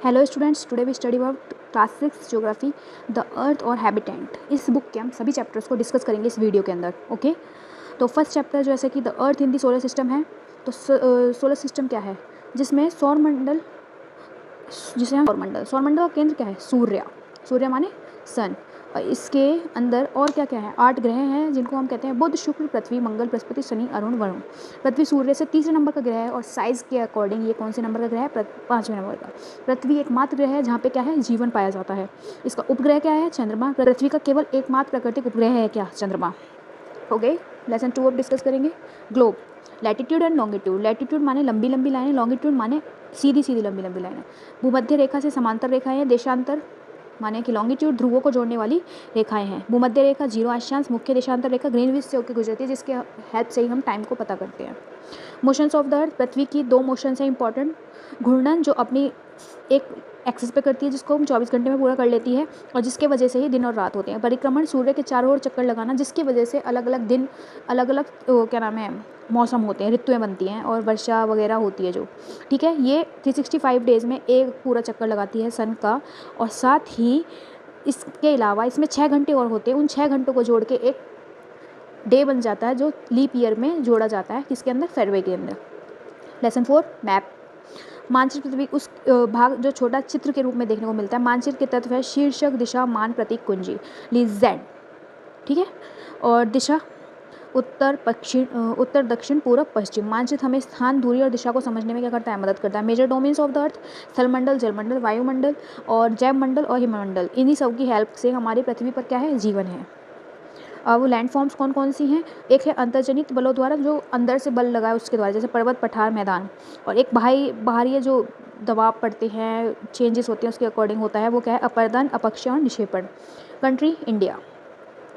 Hello students, today we study about class 6 geography the earth और habitant. इस book के हम सभी चैप्टर्स को डिस्कस करेंगे इस वीडियो के अंदर। ओके, तो फर्स्ट चैप्टर जैसे कि the earth in the solar system है। तो सोलर सिस्टम क्या है, जिसमें सौरमंडल, जिसे हम सौरमंडल का केंद्र क्या है, सूर्य माने सन। और इसके अंदर और क्या क्या है, 8 ग्रह हैं जिनको हम कहते हैं बुध, शुक्र, पृथ्वी, मंगल, बृहस्पति, शनि, अरुण, वरुण। पृथ्वी सूर्य से तीसरे नंबर का ग्रह है और साइज़ के अकॉर्डिंग ये कौन से नंबर का ग्रह है, 5वें नंबर का। पृथ्वी एकमात्र ग्रह है जहाँ पे क्या है, जीवन पाया जाता है। इसका उपग्रह क्या है, चंद्रमा। पृथ्वी का केवल एकमात्र प्राकृतिक उपग्रह है क्या, चंद्रमा। ओके, लेसन 2 अब डिस्कस करेंगे। Globe, latitude and longitude. Latitude माने लंबी लंबी लाइनें, लॉन्गिट्यूड माने सीधी सीधी लंबी लंबी लाइनें। भूमध्य रेखा से समांतर रेखाएं हैं। देशांतर माने कि लॉन्गिट्यूड ध्रुवों को जोड़ने वाली रेखाएं हैं। भूमध्य रेखा, जीरो अक्षांश, मुख्य देशांतर रेखा ग्रीनविच से होकर गुजरती है, जिसके हेल्प से ही हम टाइम को पता करते हैं। मोशंस ऑफ द अर्थ, पृथ्वी की 2 मोशंस हैं इंपॉर्टेंट। घूर्णन जो अपनी एक एक्सिस पे करती है, जिसको हम 24 घंटे में पूरा कर लेती है और जिसके वजह से ही दिन और रात होते हैं। परिक्रमण, सूर्य के चारों ओर चक्कर लगाना, जिसकी वजह से अलग अलग दिन, अलग अलग क्या नाम है, मौसम होते हैं, ऋतुएं बनती हैं और वर्षा वगैरह होती है जो, ठीक है। ये 365 डेज़ में एक पूरा चक्कर लगाती है सन का। और साथ ही इसके अलावा इसमें 6 घंटे और होते हैं। उन 6 घंटों को जोड़ के एक डे बन जाता है, जो लीप ईयर में जोड़ा जाता है, किसके अंदर, फरवरी के अंदर। Lesson 4 map. मानचित्र पृथ्वी उस भाग जो छोटा चित्र के रूप में देखने को मिलता है। मानचित्र के तत्व है शीर्षक, दिशा, मान, प्रतीक, कुंजी, लीजेंड, ठीक है। और दिशा उत्तर, दक्षिण, पूर्व, पश्चिम। मानचित्र हमें स्थान, दूरी और दिशा को समझने में क्या करता है, मदद करता है। Major domains of the earth, स्थलमंडल, जलमंडल, वायुमंडल और जैवमंडल और हिममंडल। इन्हीं सब की हेल्प से हमारी पृथ्वी पर क्या है, जीवन है। वो लैंडफॉर्म्स कौन कौन सी हैं, एक है अंतर्जनित बलों द्वारा, जो अंदर से बल लगा है उसके द्वारा, जैसे पर्वत, पठार, मैदान। और एक बाहरी जो दबाव पड़ते हैं, चेंजेस होते हैं, उसके अकॉर्डिंग होता है, वो क्या है, अपर्दन, अपक्षय, निक्षेपण। कंट्री इंडिया,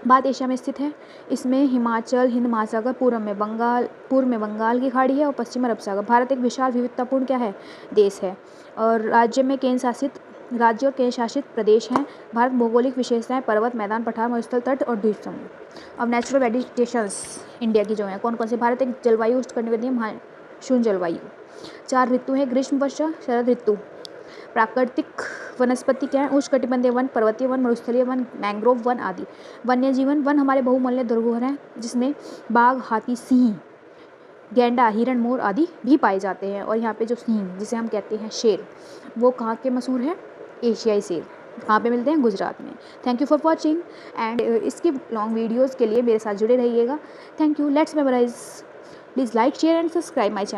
भारत एशिया में स्थित है। इसमें हिमाचल, हिंद महासागर, पूर्व में बंगाल की खाड़ी है और पश्चिम में अरब सागर। भारत एक विशाल विविधतापूर्ण क्या है, देश है। और राज्य और केंद्र शासित प्रदेश हैं। भारत भौगोलिक विशेषताएं, पर्वत, मैदान, पठार, मरुस्थल, तट और द्वीप समूह। अब नेचुरल वेजिटेशंस इंडिया की जो है कौन कौन से, भारत एक जलवायु उष्णकटिबंधीय मानसून जलवायु। 4 ऋतु हैं, ग्रीष्म, वर्षा, शरद ऋतु। प्राकृतिक वनस्पति क्या है, उष्णकटिबंधीय वन, पर्वतीय वन, मरुस्थलीय वन, मैंग्रोव वन आदि। वन्य जीवन, वन हमारे बहुमूल्य धरोहर हैं, जिसमें बाघ, हाथी, सिंह, गैंडा, हिरण, मोर आदि भी पाए जाते हैं। और यहाँ पे जो सिंह, जिसे हम कहते हैं शेर, वो कहाँ के मशहूर है, एशियाई शेर। कहाँ पे मिलते हैं, गुजरात में। Thank you for watching and इसकी लॉन्ग वीडियोज़ के लिए मेरे साथ जुड़े रहिएगा। Thank you. Let's memorise. Please like, share and subscribe my channel.